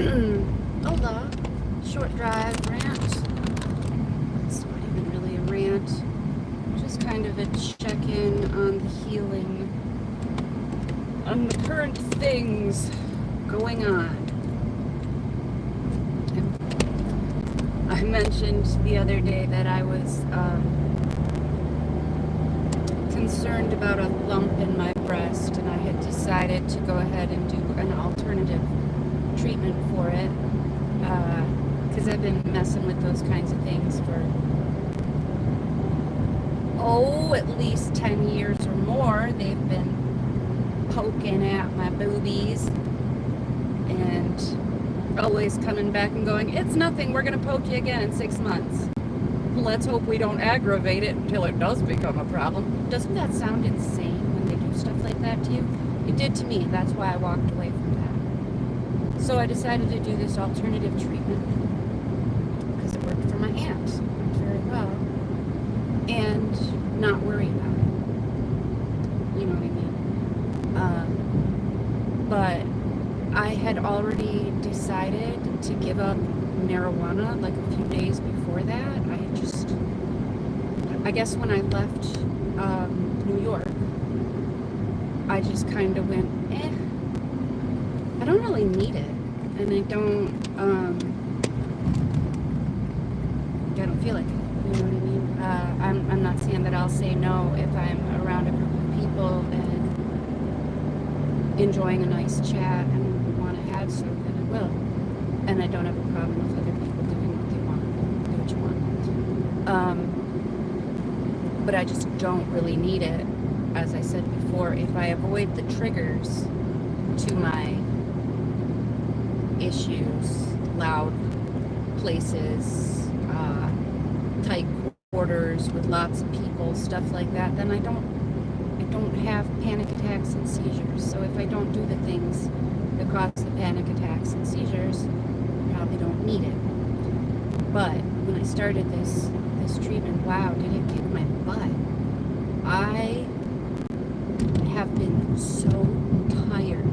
Hola. Short drive rant. It's not even really a rant. Just kind of a check-in on the healing, on the current things going on. I mentioned the other day that I was concerned about a lump in my breast, and I had decided to go ahead and do an alternative treatment for it, because I've been messing with those kinds of things for at least 10 years or more. They've been poking at my boobies and always coming back and going, it's nothing, we're going to poke you again in 6 months. Let's hope we don't aggravate it until it does become a problem. Doesn't that sound insane when they do stuff like that to you? It did to me. That's why I walked away from that. So I decided to do this alternative treatment because it worked for my aunt very well, and not worry about it. You know what I mean? But I had already decided to give up marijuana like a few days before that. I guess when I left New York, I just kind of went, I don't really need it, and I don't feel like it. You know what I mean? I'm not saying that I'll say no if I'm around a group of people and enjoying a nice chat and want to have something, I will. And I don't have a problem with other people doing what they want. Do what you want. But I just don't really need it. As I said before, if I avoid the triggers to my issues, loud places, tight quarters with lots of people, stuff like that, then I don't have panic attacks and seizures. So if I don't do the things that cause the panic attacks and seizures, I probably don't need it. But when I started this treatment, wow, did it kick my butt. I have been so tired.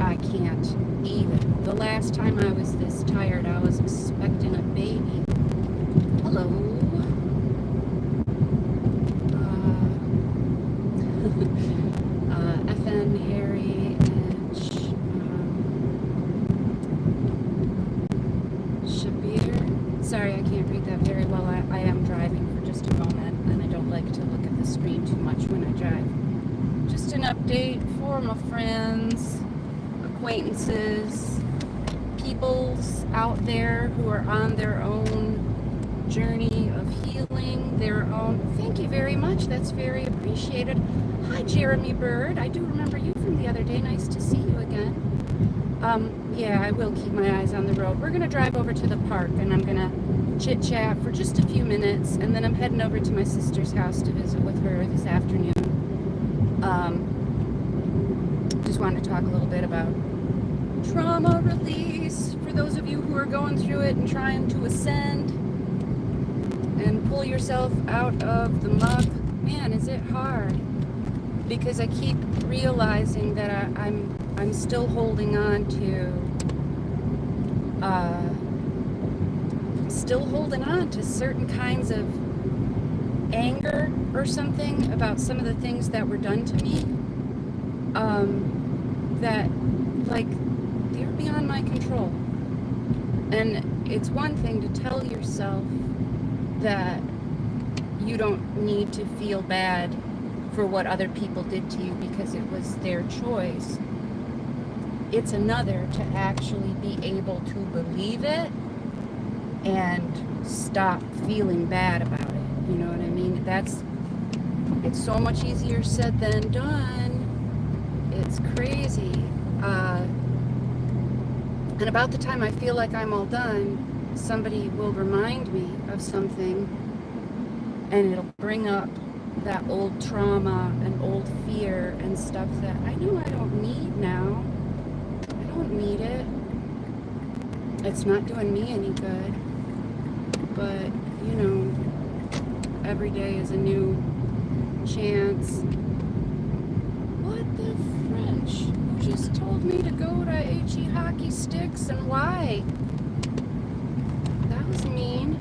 I can't even. The last time I was this tired, I was expecting a baby. Hello. FN, Harry, and Shabir. Sorry, I can't read that very well. I am driving for just a moment, and I don't like to look at the screen too much when I drive. Just an update for my friends, acquaintances, peoples out there who are on their own journey of healing, their own. Thank you very much. That's very appreciated. Hi, Jeremy Bird. I do remember you from the other day. Nice to see you again. Yeah, I will keep my eyes on the road. We're going to drive over to the park, and I'm going to chit-chat for just a few minutes, and then I'm heading over to my sister's house to visit with her this afternoon. Just wanted to talk a little bit about trauma release for those of you who are going through it and trying to ascend and pull yourself out of the muck. Man, is it hard? Because I keep realizing that I'm still holding on to certain kinds of anger or something about some of the things that were done to me, that, like, they're beyond my control. And it's one thing to tell yourself that you don't need to feel bad for what other people did to you because it was their choice. It's another to actually be able to believe it and stop feeling bad about it. You know what I mean? It's so much easier said than done. It's crazy. And about the time I feel like I'm all done, somebody will remind me of something, and it'll bring up that old trauma and old fear and stuff that I know I don't need now. I don't need it. It's not doing me any good. But, you know, every day is a new chance. What the French? Who just told me to go to H.E. hockey sticks and why? That was mean.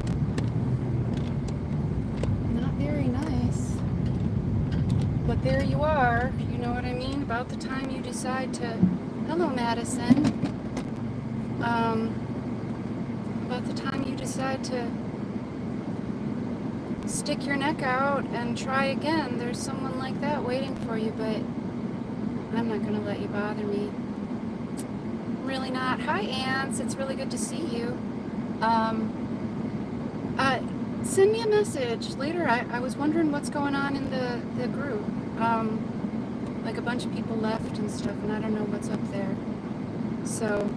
Not very nice. But there you are, you know what I mean? About the time you decide to... Hello, Madison. About the time you decide to stick your neck out and try again, there's someone like that waiting for you, but I'm not going to let you bother me. Really not. Hi, Ants. It's really good to see you. Send me a message later. I was wondering what's going on in the group. Like a bunch of people left and stuff, and I don't know what's up there. So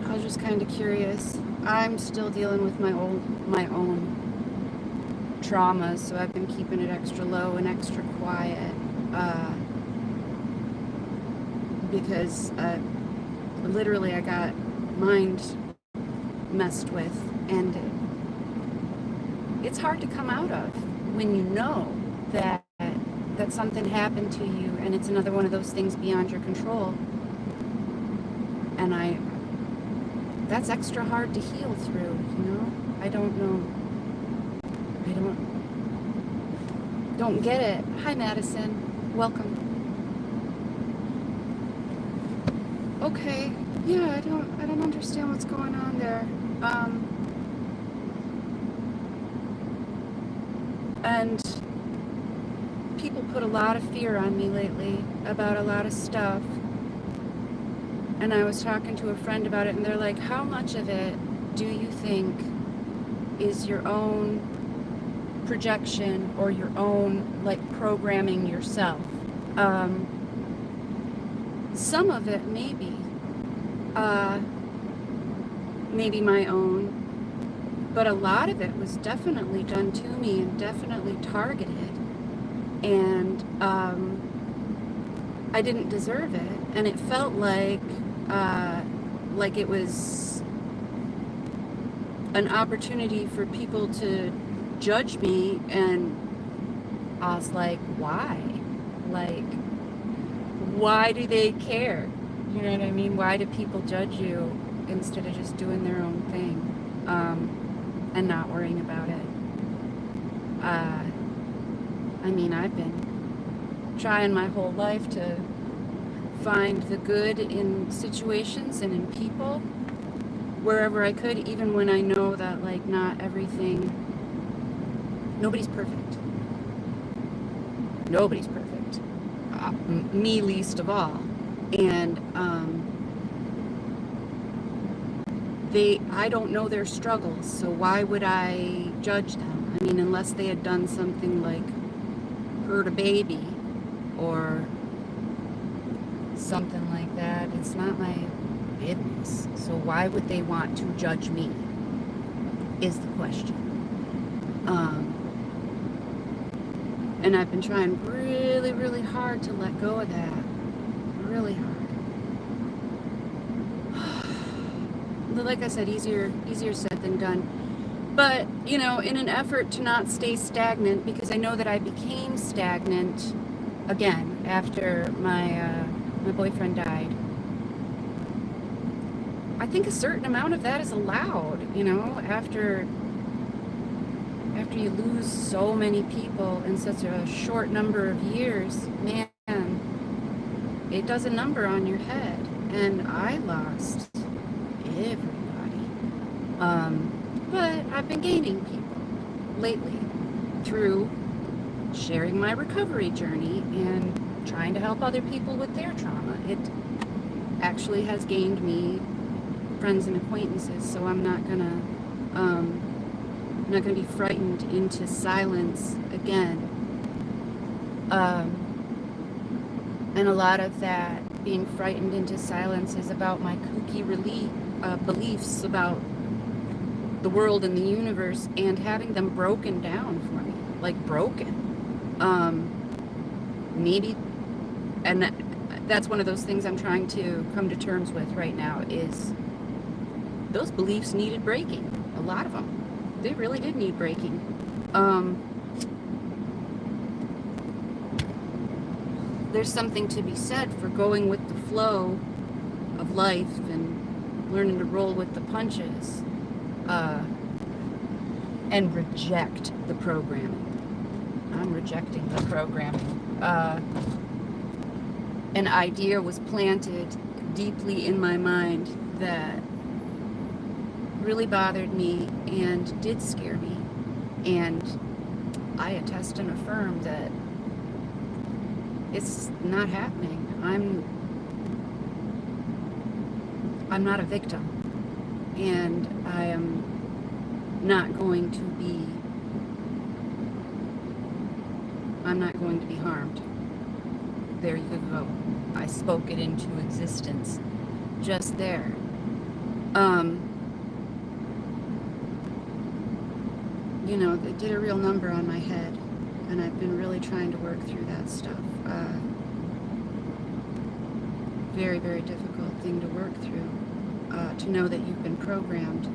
I was just kind of curious. I'm still dealing with my own traumas, so I've been keeping it extra low and extra quiet. Because literally I got mind messed with, and it's hard to come out of when you know that something happened to you and it's another one of those things beyond your control. And that's extra hard to heal through, you know? I don't get it. Hi, Madison. Welcome. Okay. Yeah, I don't understand what's going on there. And people put a lot of fear on me lately about a lot of stuff. And I was talking to a friend about it, and they're like, how much of it do you think is your own projection or your own, like, programming yourself? Some of it maybe my own, but a lot of it was definitely done to me and definitely targeted, and I didn't deserve it, and it felt like it was an opportunity for people to judge me, and I was like, why? Like, why do they care? You know what I mean? Why do people judge you instead of just doing their own thing and not worrying about it? I mean, I've been trying my whole life to find the good in situations and in people wherever I could, even when I know that, like, not everything, nobody's perfect. Nobody's perfect. Me least of all. And I don't know their struggles, so why would I judge them? I mean, unless they had done something like hurt a baby or something like that, it's not my business. So why would they want to judge me, is the question. And I've been trying really, really hard to let go of that. Really hard. Like I said, easier said than done. But, you know, in an effort to not stay stagnant, because I know that I became stagnant again after my boyfriend died. I think a certain amount of that is allowed, you know, after you lose so many people in such a short number of years, man, it does a number on your head. And I lost everybody. But I've been gaining people lately through sharing my recovery journey and trying to help other people with their trauma. It actually has gained me friends and acquaintances, so I'm not gonna be frightened into silence again. And a lot of that being frightened into silence is about my kooky beliefs about the world and the universe, and having them broken down for me, like broken. Maybe, and that's one of those things I'm trying to come to terms with right now, is those beliefs needed breaking. A lot of them. They really did need breaking. There's something to be said for going with the flow of life and learning to roll with the punches, and reject the programming. I'm rejecting the programming. An idea was planted deeply in my mind that really bothered me and did scare me. And I attest and affirm that it's not happening. I'm not a victim, and I am not going to be, I'm not going to be harmed. There you go. I spoke it into existence just there. You know, they did a real number on my head, and I've been really trying to work through that stuff. Very, very difficult thing to work through, to know that you've been programmed,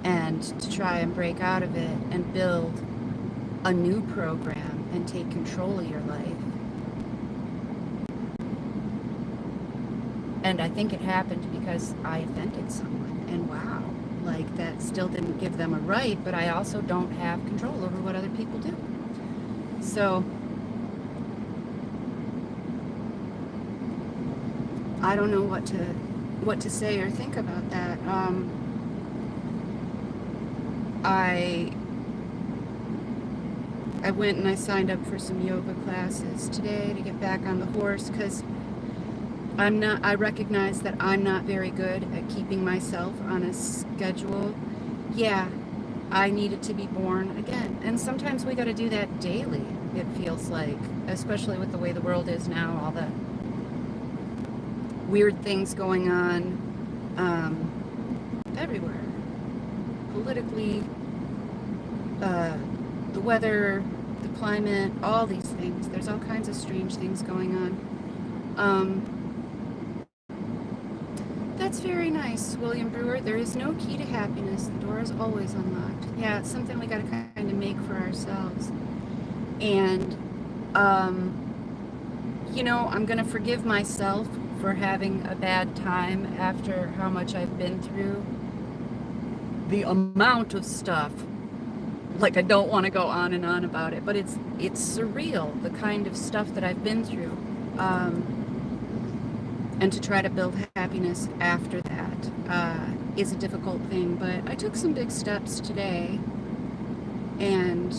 and to try and break out of it and build a new program and take control of your life. And I think it happened because I offended someone, and wow, like that still didn't give them a right, but I also don't have control over what other people do. So I don't know what to say or think about that. I went and I signed up for some yoga classes today to get back on the horse, because I recognize that I'm not very good at keeping myself on a schedule. Yeah, I needed to be born again. And sometimes we got to do that daily, it feels like, especially with the way the world is now, all the weird things going on everywhere. Politically, the weather, the climate, all these things. There's all kinds of strange things going on. That's very nice, William Brewer. There is no key to happiness. The door is always unlocked. Yeah, it's something we got to kind of make for ourselves. And, you know, I'm going to forgive myself for having a bad time after how much I've been through. The amount of stuff, like, I don't want to go on and on about it, but it's surreal, the kind of stuff that I've been through. And to try to build happiness after that is a difficult thing. But I took some big steps today and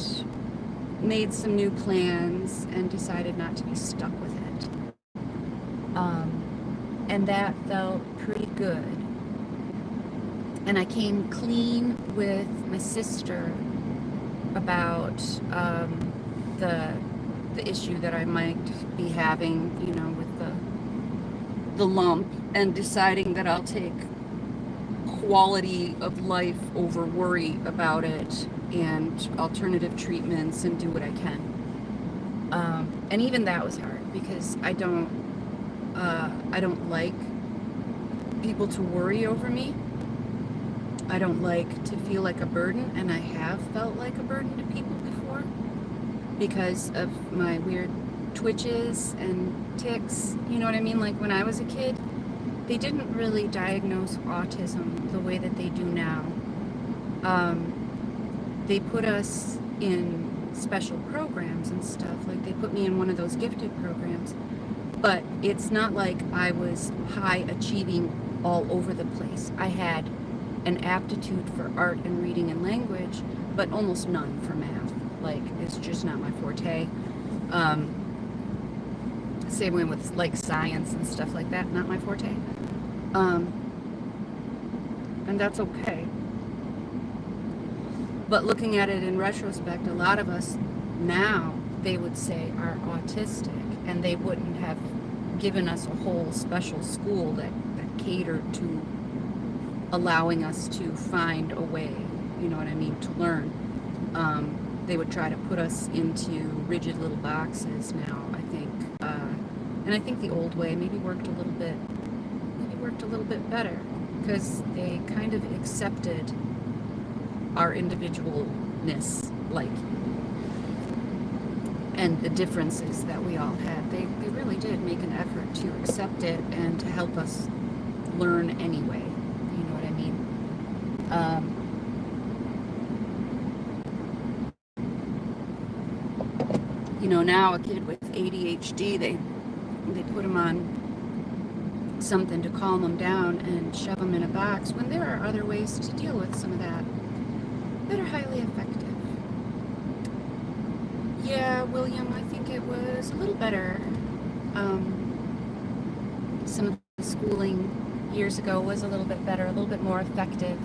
made some new plans and decided not to be stuck with it. And that felt pretty good. And I came clean with my sister about the issue that I might be having, you know, with the lump, and deciding that I'll take quality of life over worry about it, and alternative treatments, and do what I can. And even that was hard, because I don't like people to worry over me. I don't like to feel like a burden, and I have felt like a burden to people before because of my weird twitches and tics, you know what I mean? Like when I was a kid, they didn't really diagnose autism the way that they do now. They put us in special programs and stuff, like they put me in one of those gifted programs, but it's not like I was high achieving all over the place. I had an aptitude for art and reading and language, but almost none for math. Like, it's just not my forte. Same way with like science and stuff like that, not my forte. And that's okay. But looking at it in retrospect, a lot of us now, they would say, are autistic, and they wouldn't have given us a whole special school that catered to allowing us to find a way, you know what I mean, to learn. They would try to put us into rigid little boxes now, I think. And I think the old way maybe worked a little bit better, because they kind of accepted our individualness, like, and the differences that we all had. They really did make an effort to accept it and to help us learn anyway. You know what I mean? You know, now a kid with ADHD, they put him on something to calm them down and shove them in a box, when there are other ways to deal with some of that that are highly effective. Yeah, William, I think it was a little better. Some of the schooling years ago was a little bit better, a little bit more effective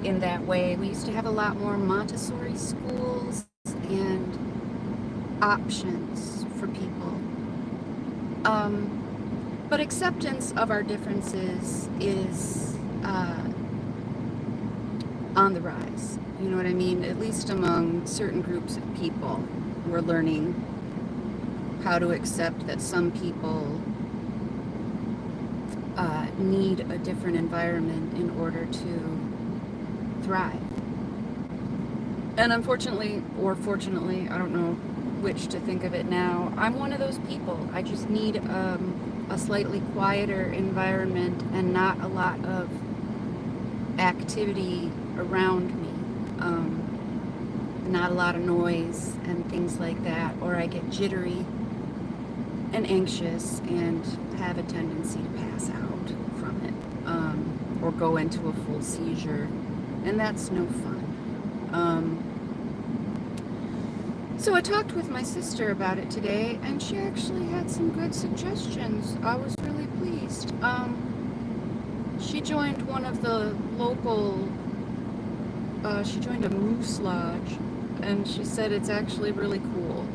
in that way. We used to have a lot more Montessori schools and options for people. But acceptance of our differences is on the rise. You know what I mean? At least among certain groups of people, we're learning how to accept that some people need a different environment in order to thrive. And unfortunately, or fortunately, I don't know which to think of it now, I'm one of those people. I just need a slightly quieter environment and not a lot of activity around me. Not a lot of noise and things like that, or I get jittery and anxious and have a tendency to pass out from it, or go into a full seizure, and that's no fun. So I talked with my sister about it today, and she actually had some good suggestions. I was really pleased. She joined one of the local, she joined a moose lodge, and she said it's actually really cool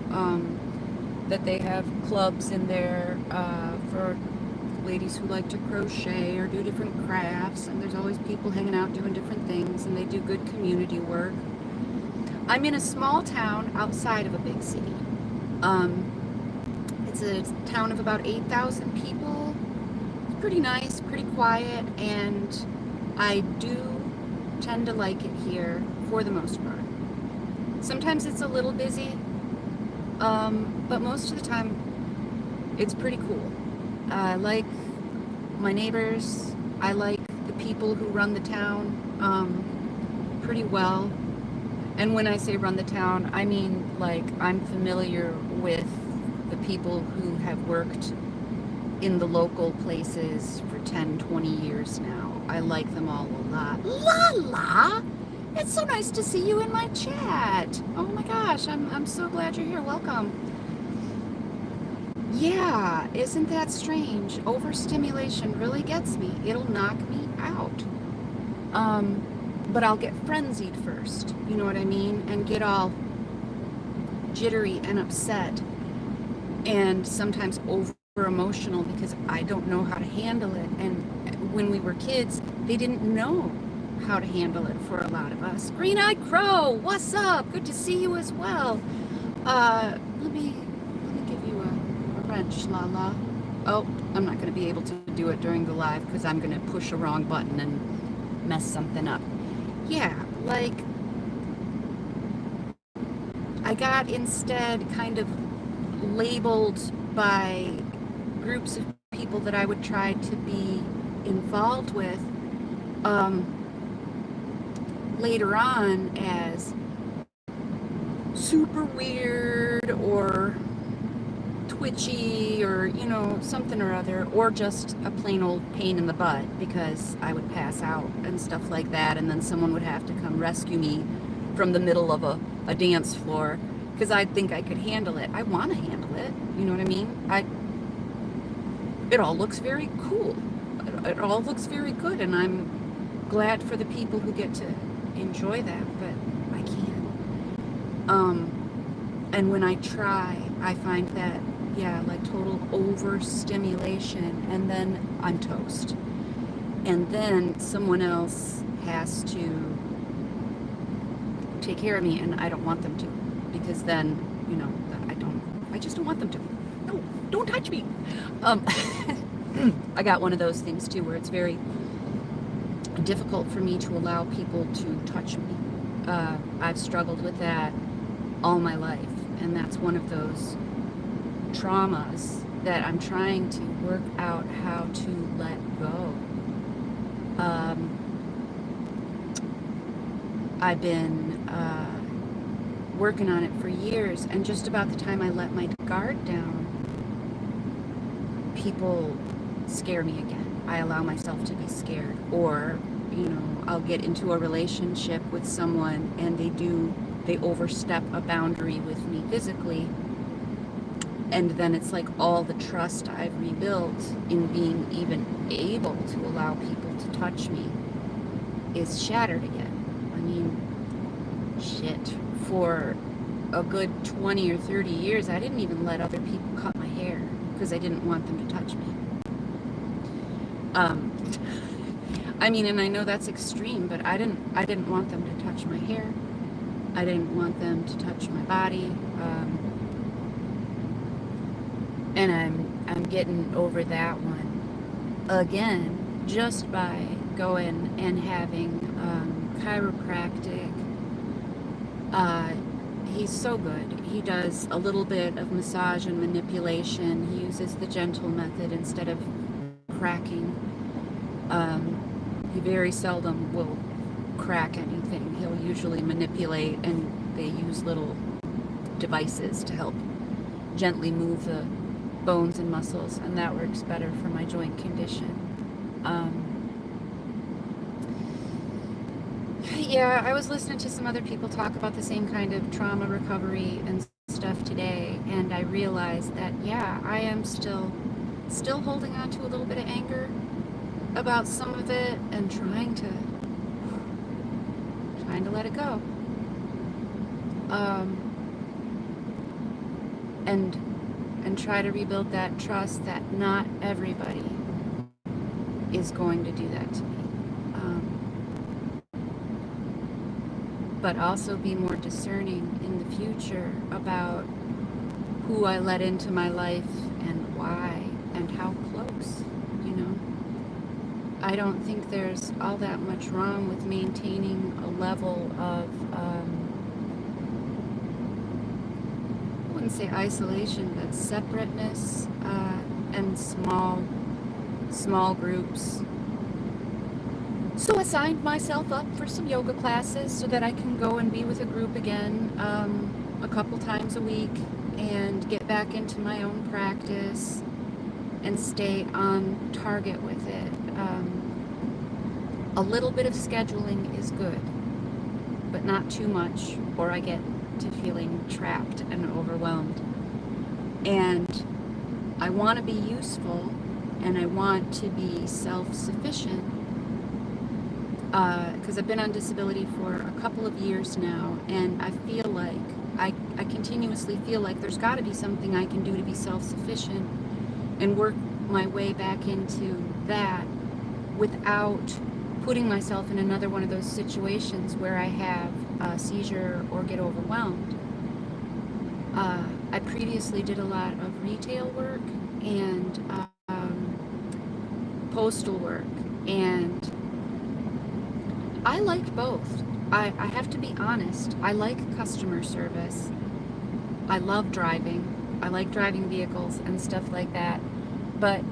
that they have clubs in there for ladies who like to crochet or do different crafts, and there's always people hanging out doing different things, and they do good community work. I'm in a small town outside of a big city. It's a town of about 8,000 people. It's pretty nice, pretty quiet, and I do tend to like it here for the most part. Sometimes it's a little busy, but most of the time it's pretty cool. I like my neighbors. I like the people who run the town pretty well. And when I say run the town, I mean like I'm familiar with the people who have worked in the local places for 10, 20 years now. I like them all a lot. Lala! It's so nice to see you in my chat. Oh my gosh, I'm so glad you're here. Welcome. Yeah, isn't that strange? Overstimulation really gets me. It'll knock me out. But I'll get frenzied first, you know what I mean? And get all jittery and upset, and sometimes over emotional because I don't know how to handle it. And when we were kids, they didn't know how to handle it for a lot of us. Green-eyed Crow, what's up? Good to see you as well. Let me give you a wrench, Lala. Oh, I'm not going to be able to do it during the live because I'm going to push a wrong button and mess something up. Yeah, like I got instead kind of labeled by groups of people that I would try to be involved with later on as super weird or twitchy or, you know, something or other, or just a plain old pain in the butt because I would pass out and stuff like that, and then someone would have to come rescue me from the middle of a dance floor because I think I could handle it. I want to handle it, you know what I mean? It all looks very cool. It all looks very good, and I'm glad for the people who get to enjoy that, but I can't. And when I try, I find that, yeah, like total overstimulation, and then I'm toast. And then someone else has to take care of me, and I don't want them to, because then, you know, I just don't want them to. No, don't touch me. I got one of those things too, where it's very difficult for me to allow people to touch me. I've struggled with that all my life, and that's one of those traumas that I'm trying to work out how to let go. I've been working on it for years, and just about the time I let my guard down, people scare me again. I allow myself to be scared, or I'll get into a relationship with someone and they overstep a boundary with me physically, and then it's like all the trust I've rebuilt in being even able to allow people to touch me is shattered again. I mean, shit, for a good 20 or 30 years I didn't even let other people cut my hair because I didn't want them to touch me. I mean, and I know that's extreme, but I didn't want them to touch my hair. I didn't want them to touch my body. And I'm getting over that one again just by going and having chiropractic. He's so good. He does a little bit of massage and manipulation. He uses the gentle method instead of cracking. He very seldom will crack anything. He'll usually manipulate, and they use little devices to help gently move the bones and muscles, and that works better for my joint condition. Yeah, I was listening to some other people talk about the same kind of trauma recovery and stuff today, and I realized that, yeah, I am still holding on to a little bit of anger about some of it and trying to let it go. And try to rebuild that trust that not everybody is going to do that to me. But also be more discerning in the future about who I let into my life and why and how close, I don't think there's all that much wrong with maintaining a level of, I wouldn't say isolation, but separateness, and small groups. So I signed myself up for some yoga classes so that I can go and be with a group again a couple times a week and get back into my own practice and stay on target with it. A little bit of scheduling is good, but not too much, or I get to feeling trapped and overwhelmed. And I want to be useful, and I want to be self-sufficient, because I've been on disability for a couple of years now, and I feel like, I continuously feel like there's got to be something I can do to be self-sufficient and work my way back into that without putting myself in another one of those situations where I have a seizure or get overwhelmed. I previously did a lot of retail work and postal work, and I liked both. I have to be honest. I like customer service. I love driving. I like driving vehicles and stuff like that. But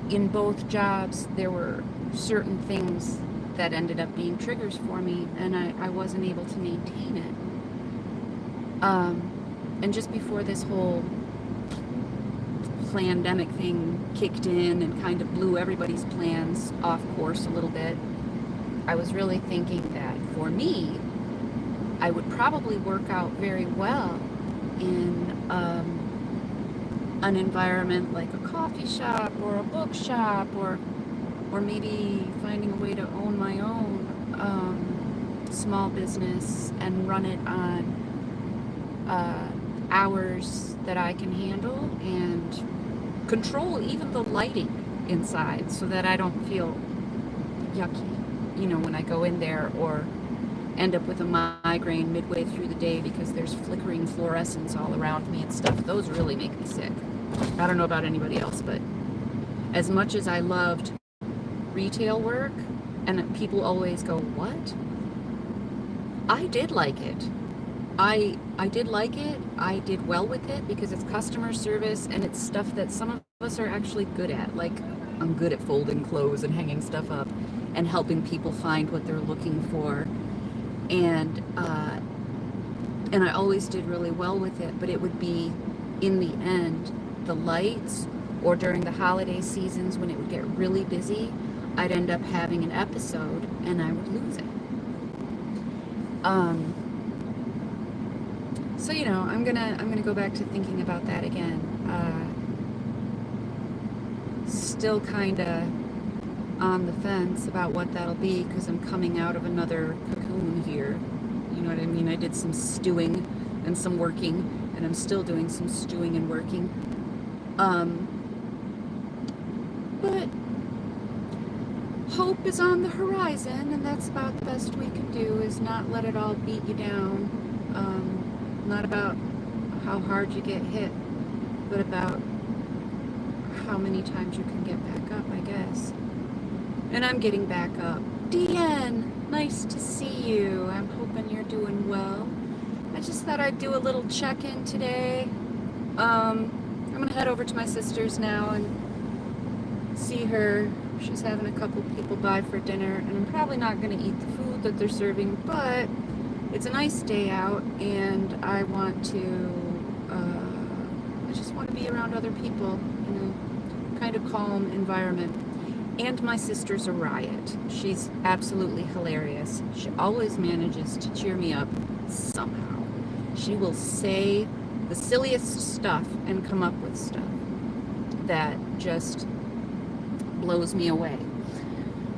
in both jobs, there were certain things that ended up being triggers for me, and I wasn't able to maintain it. And just before this whole pandemic thing kicked in and kind of blew everybody's plans off course a little bit, I was really thinking that for me, I would probably work out very well in an environment like a coffee shop or a bookshop, or maybe finding a way to own my own small business and run it on hours that I can handle and control even the lighting inside so that I don't feel yucky, when I go in there, or end up with a migraine midway through the day because there's flickering fluorescence all around me and stuff. Those really make me sick. I don't know about anybody else, but as much as I loved retail work, and people always go, what? I did like it. I did like it. I did well with it because it's customer service and it's stuff that some of us are actually good at. Like, I'm good at folding clothes and hanging stuff up and helping people find what they're looking for. And I always did really well with it, but it would be, in the end, the lights, or during the holiday seasons when it would get really busy, I'd end up having an episode and I would lose it. So I'm gonna go back to thinking about that again. Still kind of on the fence about what that'll be because I'm coming out of another cocoon here. You know what I mean? I did some stewing and some working, and I'm still doing some stewing and working. But hope is on the horizon, and that's about the best we can do, is not let it all beat you down. Not about how hard you get hit, but about how many times you can get back up, I guess. And I'm getting back up. Deanne, nice to see you. I'm hoping you're doing well. I just thought I'd do a little check-in today. I'm gonna head over to my sister's now and see her. She's having a couple people by for dinner, and I'm probably not gonna eat the food that they're serving, but it's a nice day out, and I want to, I just want to be around other people in a kind of calm environment. And my sister's a riot. She's absolutely hilarious. She always manages to cheer me up somehow. She will say the silliest stuff and come up with stuff that just blows me away.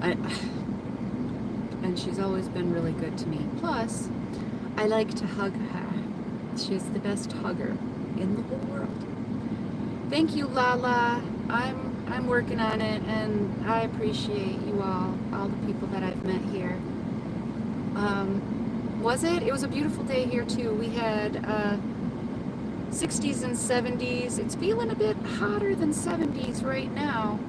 And she's always been really good to me. Plus, I like to hug her. She's the best hugger in the whole world. Thank you, Lala. I'm working on it, and I appreciate you all the people that I've met here. It was a beautiful day here too. We had 60s and 70s. It's feeling a bit hotter than 70s right now.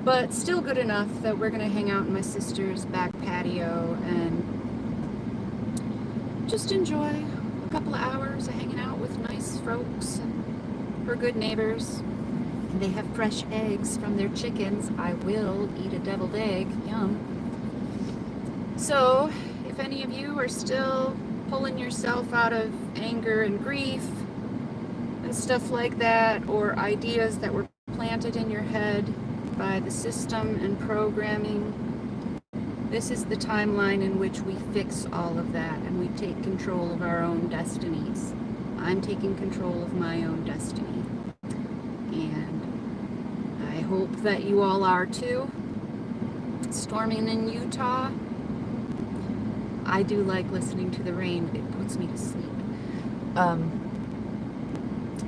But still good enough that we're gonna hang out in my sister's back patio and just enjoy a couple of hours of hanging out with nice folks and her good neighbors. And they have fresh eggs from their chickens. I will eat a deviled egg. Yum. So, if any of you are still pulling yourself out of anger and grief and stuff like that, or ideas that were planted in your head by the system and programming, this is the timeline in which we fix all of that and we take control of our own destinies. I'm taking control of my own destiny. And I hope that you all are too. Storming in Utah. I do like listening to the rain. It puts me to sleep.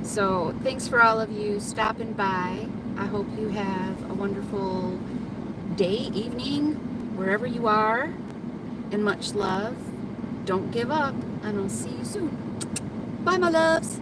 So thanks for all of you stopping by. I hope you have a wonderful day, evening, wherever you are, and much love. Don't give up, and I'll see you soon. Bye, my loves.